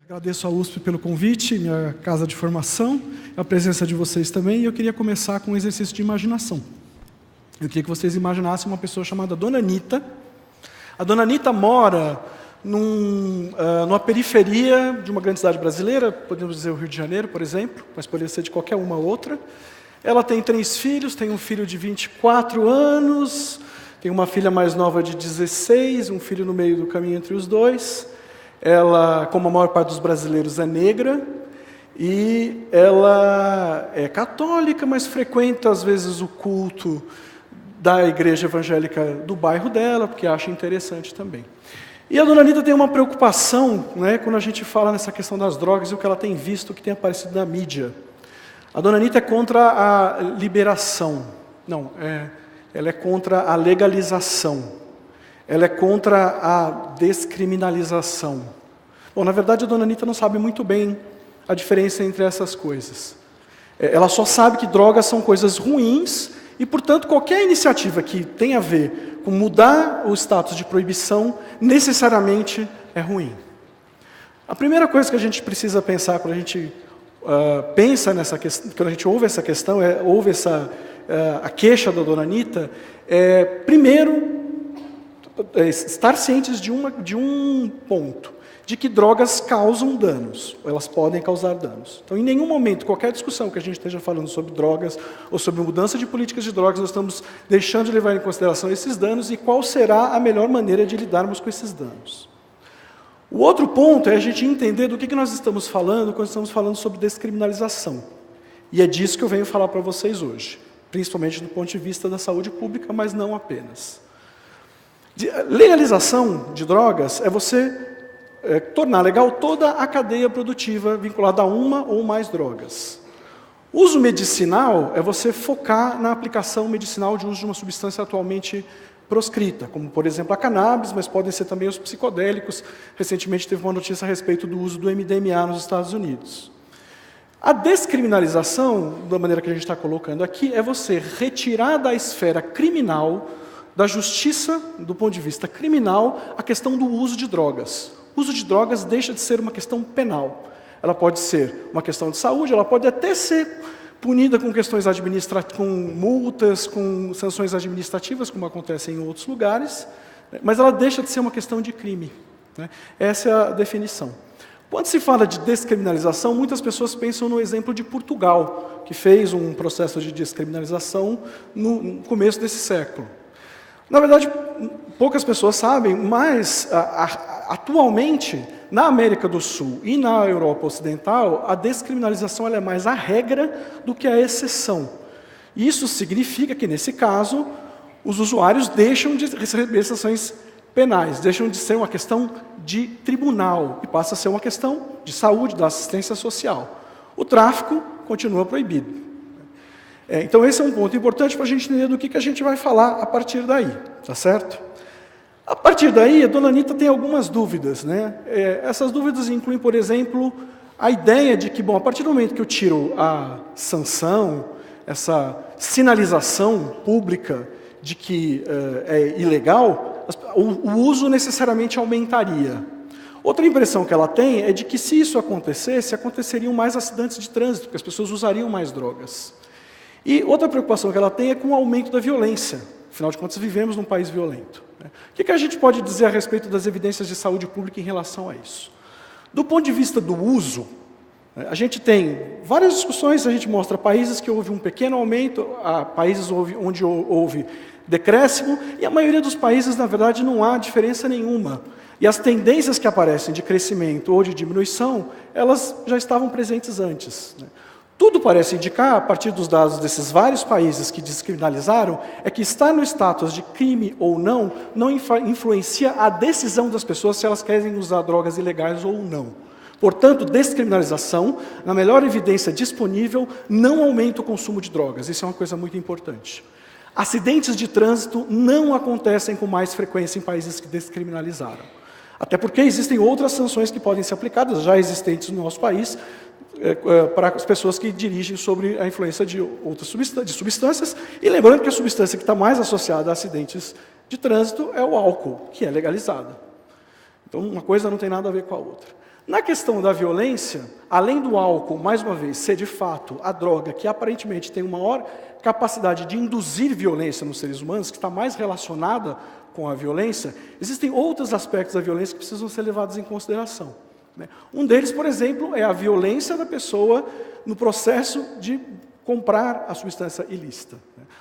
Agradeço à USP pelo convite, minha casa de formação, a presença de vocês também, e eu queria começar com um exercício de imaginação. Eu queria que vocês imaginassem uma pessoa chamada Dona Anita. A Dona Anita mora numa periferia de uma grande cidade brasileira, podemos dizer o Rio de Janeiro, por exemplo, mas poderia ser de qualquer uma outra. Ela tem 3 filhos, tem um filho de 24 anos, tem uma filha mais nova de 16, um filho no meio do caminho entre os dois. Ela, como a maior parte dos brasileiros, é negra e ela é católica, mas frequenta às vezes o culto da igreja evangélica do bairro dela, porque acha interessante também. E a Dona Anita tem uma preocupação, né, quando a gente fala nessa questão das drogas e o que ela tem visto, que tem aparecido na mídia. A Dona Anita é contra a liberação, ela é contra a legalização. Ela é contra a descriminalização. Bom, na verdade, a Dona Anita não sabe muito bem a diferença entre essas coisas. Ela só sabe que drogas são coisas ruins e, portanto, qualquer iniciativa que tenha a ver com mudar o status de proibição, necessariamente é ruim. A primeira coisa que a gente precisa pensar quando a gente pensa nessa questão, quando a gente ouve essa questão, ouve a queixa da Dona Anita, primeiro, estar cientes de um ponto, de que drogas causam danos, elas podem causar danos. Então, em nenhum momento, qualquer discussão que a gente esteja falando sobre drogas, ou sobre mudança de políticas de drogas, nós estamos deixando de levar em consideração esses danos e qual será a melhor maneira de lidarmos com esses danos. O outro ponto é a gente entender do que nós estamos falando quando estamos falando sobre descriminalização. E é disso que eu venho falar para vocês hoje, principalmente do ponto de vista da saúde pública, mas não apenas. Legalização de drogas é você tornar legal toda a cadeia produtiva vinculada a uma ou mais drogas. Uso medicinal é você focar na aplicação medicinal de uso de uma substância atualmente proscrita, como, por exemplo, a cannabis, mas podem ser também os psicodélicos. Recentemente teve uma notícia a respeito do uso do MDMA nos Estados Unidos. A descriminalização, da maneira que a gente está colocando aqui, é você retirar da esfera criminal, da justiça, do ponto de vista criminal, a questão do uso de drogas. O uso de drogas deixa de ser uma questão penal. Ela pode ser uma questão de saúde, ela pode até ser punida com questões administrativas, com multas, com sanções administrativas, como acontece em outros lugares, mas ela deixa de ser uma questão de crime. Essa é a definição. Quando se fala de descriminalização, muitas pessoas pensam no exemplo de Portugal, que fez um processo de descriminalização no começo desse século. Na verdade, poucas pessoas sabem, mas atualmente, na América do Sul e na Europa Ocidental, a descriminalização ela é mais a regra do que a exceção. Isso significa que, nesse caso, os usuários deixam de receber sanções penais, deixam de ser uma questão de tribunal e passa a ser uma questão de saúde, da assistência social. O tráfico continua proibido. Então esse é um ponto importante para a gente entender do que a gente vai falar a partir daí, tá certo? A partir daí, a Dona Anita tem algumas dúvidas, né? Essas dúvidas incluem, por exemplo, a ideia de que, bom, a partir do momento que eu tiro a sanção, essa sinalização pública de que é ilegal, o uso necessariamente aumentaria. Outra impressão que ela tem é de que se isso acontecesse, aconteceriam mais acidentes de trânsito, porque as pessoas usariam mais drogas. E outra preocupação que ela tem é com o aumento da violência. Afinal de contas, vivemos num país violento. O que a gente pode dizer a respeito das evidências de saúde pública em relação a isso? Do ponto de vista do uso, a gente tem várias discussões, a gente mostra países que houve um pequeno aumento, países onde houve decréscimo, e a maioria dos países, na verdade, não há diferença nenhuma. E as tendências que aparecem de crescimento ou de diminuição, elas já estavam presentes antes. Tudo parece indicar, a partir dos dados desses vários países que descriminalizaram, é que estar no status de crime ou não influencia a decisão das pessoas se elas querem usar drogas ilegais ou não. Portanto, descriminalização, na melhor evidência disponível, não aumenta o consumo de drogas. Isso é uma coisa muito importante. Acidentes de trânsito não acontecem com mais frequência em países que descriminalizaram. Até porque existem outras sanções que podem ser aplicadas, já existentes no nosso país, para as pessoas que dirigem sobre a influência de outras substâncias. E lembrando que a substância que está mais associada a acidentes de trânsito é o álcool, que é legalizada. Então, uma coisa não tem nada a ver com a outra. Na questão da violência, além do álcool, mais uma vez, ser de fato a droga que aparentemente tem uma maior capacidade de induzir violência nos seres humanos, que está mais relacionada com a violência, existem outros aspectos da violência que precisam ser levados em consideração. Um deles, por exemplo, é a violência da pessoa no processo de comprar a substância ilícita.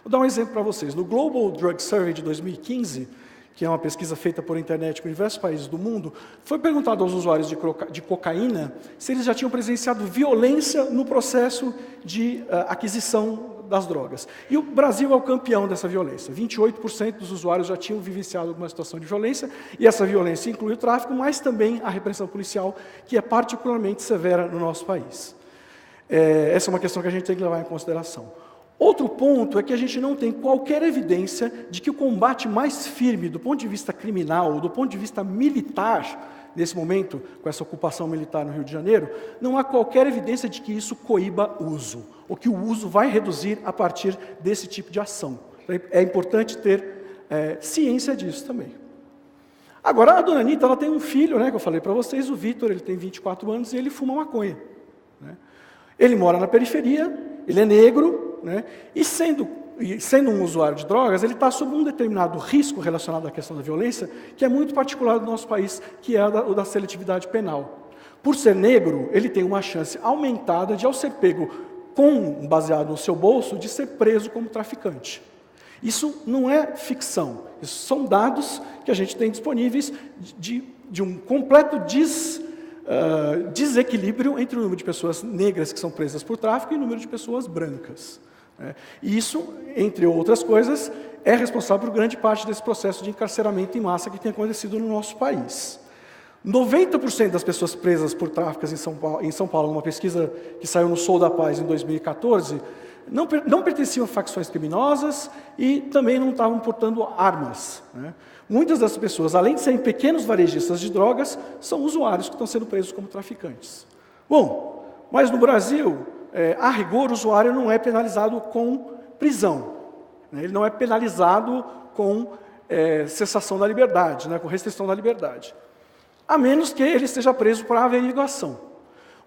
Vou dar um exemplo para vocês. No Global Drug Survey de 2015, que é uma pesquisa feita por internet com diversos países do mundo, foi perguntado aos usuários de cocaína se eles já tinham presenciado violência no processo de aquisição das drogas. E o Brasil é o campeão dessa violência. 28% dos usuários já tinham vivenciado alguma situação de violência, e essa violência inclui o tráfico, mas também a repressão policial, que é particularmente severa no nosso país. Essa é uma questão que a gente tem que levar em consideração. Outro ponto é que a gente não tem qualquer evidência de que o combate mais firme do ponto de vista criminal, do ponto de vista militar, nesse momento, com essa ocupação militar no Rio de Janeiro, não há qualquer evidência de que isso coíba uso, ou que o uso vai reduzir a partir desse tipo de ação. É importante ter ciência disso também. Agora, a dona Anitta, ela tem um filho, que eu falei para vocês, o Vitor, ele tem 24 anos e ele fuma maconha. Ele mora na periferia, ele é negro, e sendo um usuário de drogas, ele está sob um determinado risco relacionado à questão da violência, que é muito particular do nosso país, que é o da seletividade penal. Por ser negro, ele tem uma chance aumentada de, ao ser pego com um baseado no seu bolso, de ser preso como traficante. Isso não é ficção, isso são dados que a gente tem disponíveis de um completo desequilíbrio entre o número de pessoas negras que são presas por tráfico e o número de pessoas brancas. E isso, entre outras coisas, é responsável por grande parte desse processo de encarceramento em massa que tem acontecido no nosso país. 90% das pessoas presas por tráfico em São Paulo, numa pesquisa que saiu no Sou da Paz em 2014, não pertenciam a facções criminosas e também não estavam portando armas. Muitas dessas pessoas, além de serem pequenos varejistas de drogas, são usuários que estão sendo presos como traficantes. Bom, mas no Brasil, a rigor, o usuário não é penalizado com prisão. Ele não é penalizado com cessação da liberdade, com restrição da liberdade. A menos que ele esteja preso por averiguação.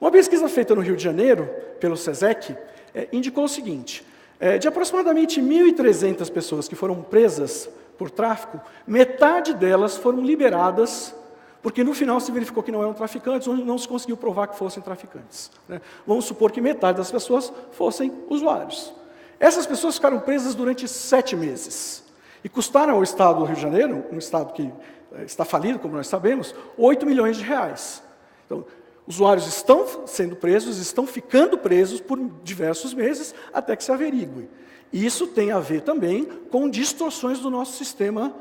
Uma pesquisa feita no Rio de Janeiro, pelo SESEC, indicou o seguinte: de aproximadamente 1.300 pessoas que foram presas por tráfico, metade delas foram liberadas, porque no final se verificou que não eram traficantes, ou não se conseguiu provar que fossem traficantes. Vamos supor que metade das pessoas fossem usuários. Essas pessoas ficaram presas durante 7 meses, e custaram ao Estado do Rio de Janeiro, um Estado que está falido, como nós sabemos, 8 milhões de reais. Então, usuários estão sendo presos, estão ficando presos por diversos meses, até que se averigue. E isso tem a ver também com distorções do nosso sistema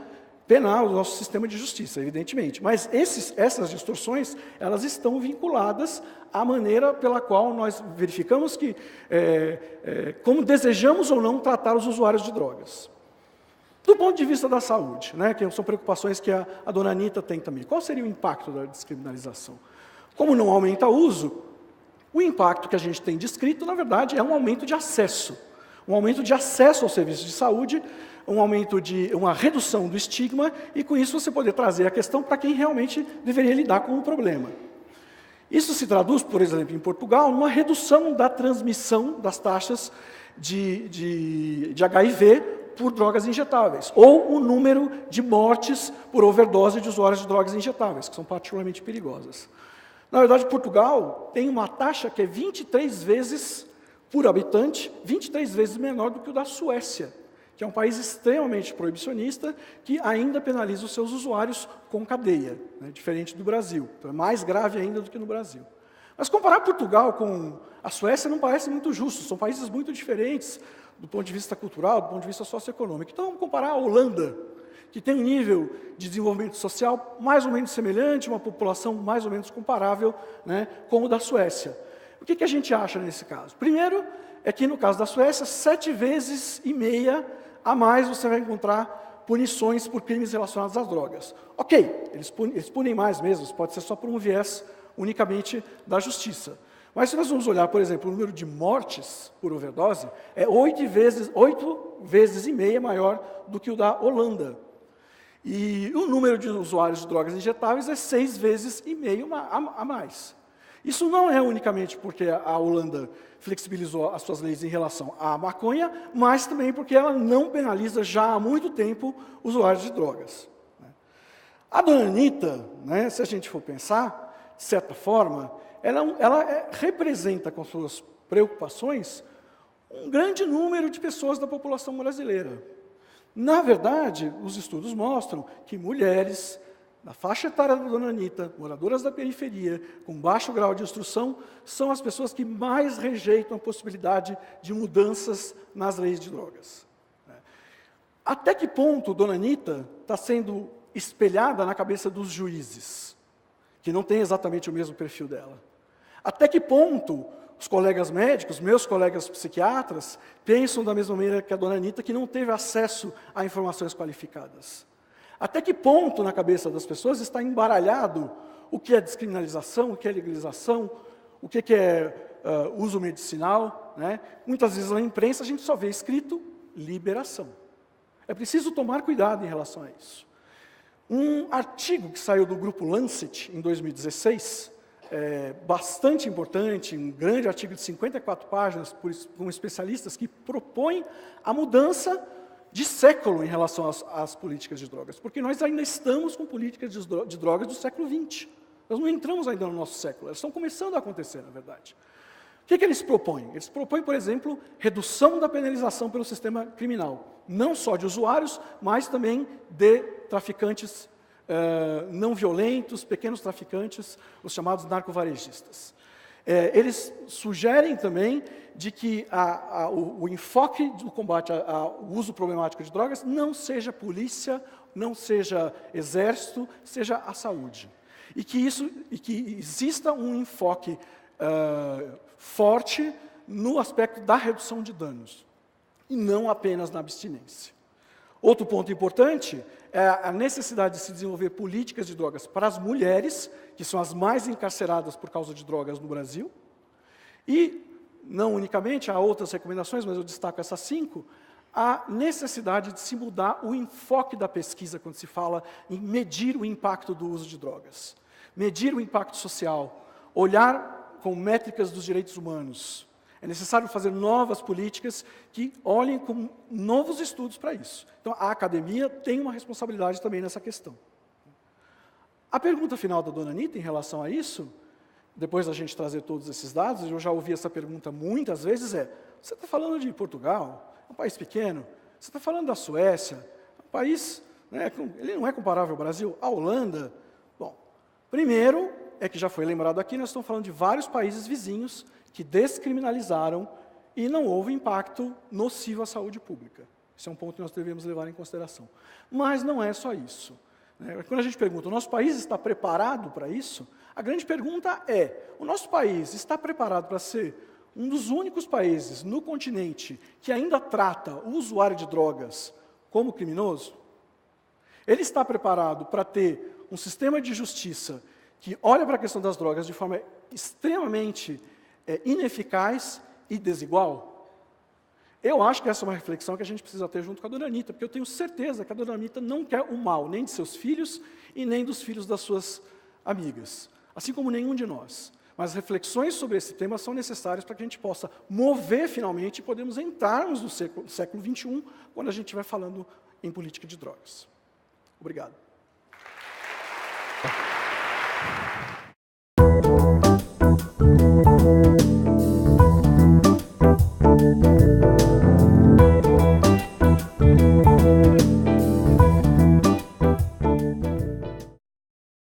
penal, do nosso sistema de justiça, evidentemente. Mas essas distorções, elas estão vinculadas à maneira pela qual nós verificamos que, como desejamos ou não tratar os usuários de drogas. Do ponto de vista da saúde, que são preocupações que a dona Anitta tem também. Qual seria o impacto da descriminalização? Como não aumenta o uso, o impacto que a gente tem descrito, na verdade, é um aumento de acesso. Um aumento de acesso aos serviços de saúde, uma redução do estigma, e com isso você poder trazer a questão para quem realmente deveria lidar com o problema. Isso se traduz, por exemplo, em Portugal, numa redução da transmissão das taxas de HIV por drogas injetáveis, ou o número de mortes por overdose de usuários de drogas injetáveis, que são particularmente perigosas. Na verdade, Portugal tem uma taxa que é 23 vezes por habitante, 23 vezes menor do que o da Suécia, que é um país extremamente proibicionista, que ainda penaliza os seus usuários com cadeia, diferente do Brasil. Então é mais grave ainda do que no Brasil. Mas comparar Portugal com a Suécia não parece muito justo, são países muito diferentes do ponto de vista cultural, do ponto de vista socioeconômico. Então vamos comparar a Holanda, que tem um nível de desenvolvimento social mais ou menos semelhante, uma população mais ou menos comparável, com o da Suécia. O que a gente acha nesse caso? Primeiro, é que no caso da Suécia, 7,5 vezes a mais você vai encontrar punições por crimes relacionados às drogas. Ok, eles punem mais mesmo, pode ser só por um viés unicamente da justiça. Mas se nós vamos olhar, por exemplo, o número de mortes por overdose, é 8,5 vezes maior do que o da Holanda. E o número de usuários de drogas injetáveis é 6,5 vezes a mais. Isso não é unicamente porque a Holanda flexibilizou as suas leis em relação à maconha, mas também porque ela não penaliza já há muito tempo usuários de drogas. A dona Anitta, né, se a gente for pensar, de certa forma, ela representa com suas preocupações um grande número de pessoas da população brasileira. Na verdade, os estudos mostram que mulheres na faixa etária da dona Anitta, moradoras da periferia, com baixo grau de instrução, são as pessoas que mais rejeitam a possibilidade de mudanças nas leis de drogas. Até que ponto dona Anitta está sendo espelhada na cabeça dos juízes, que não tem exatamente o mesmo perfil dela? Até que ponto os colegas médicos, meus colegas psiquiatras, pensam da mesma maneira que a dona Anitta, que não teve acesso a informações qualificadas? Até que ponto, na cabeça das pessoas, está embaralhado o que é descriminalização, o que é legalização, o que é uso medicinal, né? Muitas vezes na imprensa a gente só vê escrito liberação. É preciso tomar cuidado em relação a isso. Um artigo que saiu do grupo Lancet, em 2016, bastante importante, um grande artigo de 54 páginas, com especialistas que propõem a mudança de século em relação às políticas de drogas, porque nós ainda estamos com políticas de drogas do século XX. Nós não entramos ainda no nosso século, elas estão começando a acontecer, na verdade. O que eles propõem? Eles propõem, por exemplo, redução da penalização pelo sistema criminal, não só de usuários, mas também de traficantes não violentos, pequenos traficantes, os chamados narcovarejistas. Eles sugerem também de que o enfoque do combate ao uso problemático de drogas não seja polícia, não seja exército, seja a saúde. E que exista um enfoque forte no aspecto da redução de danos, e não apenas na abstinência. Outro ponto importante é a necessidade de se desenvolver políticas de drogas para as mulheres, que são as mais encarceradas por causa de drogas no Brasil. E, não unicamente, há outras recomendações, mas eu destaco essas 5, a necessidade de se mudar o enfoque da pesquisa quando se fala em medir o impacto do uso de drogas. Medir o impacto social, olhar com métricas dos direitos humanos. É necessário fazer novas políticas que olhem com novos estudos para isso. Então, a academia tem uma responsabilidade também nessa questão. A pergunta final da dona Anitta em relação a isso, depois da gente trazer todos esses dados, eu já ouvi essa pergunta muitas vezes, você está falando de Portugal, um país pequeno, você está falando da Suécia, um país, né, ele não é comparável ao Brasil, a Holanda. Bom, primeiro, é que já foi lembrado aqui, nós estamos falando de vários países vizinhos que descriminalizaram e não houve impacto nocivo à saúde pública. Esse é um ponto que nós devemos levar em consideração. Mas não é só isso. Quando a gente pergunta, o nosso país está preparado para isso? A grande pergunta é, o nosso país está preparado para ser um dos únicos países no continente que ainda trata o usuário de drogas como criminoso? Ele está preparado para ter um sistema de justiça que olha para a questão das drogas de forma extremamente ineficaz e desigual? Eu acho que essa é uma reflexão que a gente precisa ter junto com a dona Anitta, porque eu tenho certeza que a dona Anitta não quer o mal nem de seus filhos e nem dos filhos das suas amigas, assim como nenhum de nós. Mas reflexões sobre esse tema são necessárias para que a gente possa mover finalmente e podemos entrarmos no século XXI, quando a gente estiver falando em política de drogas. Obrigado.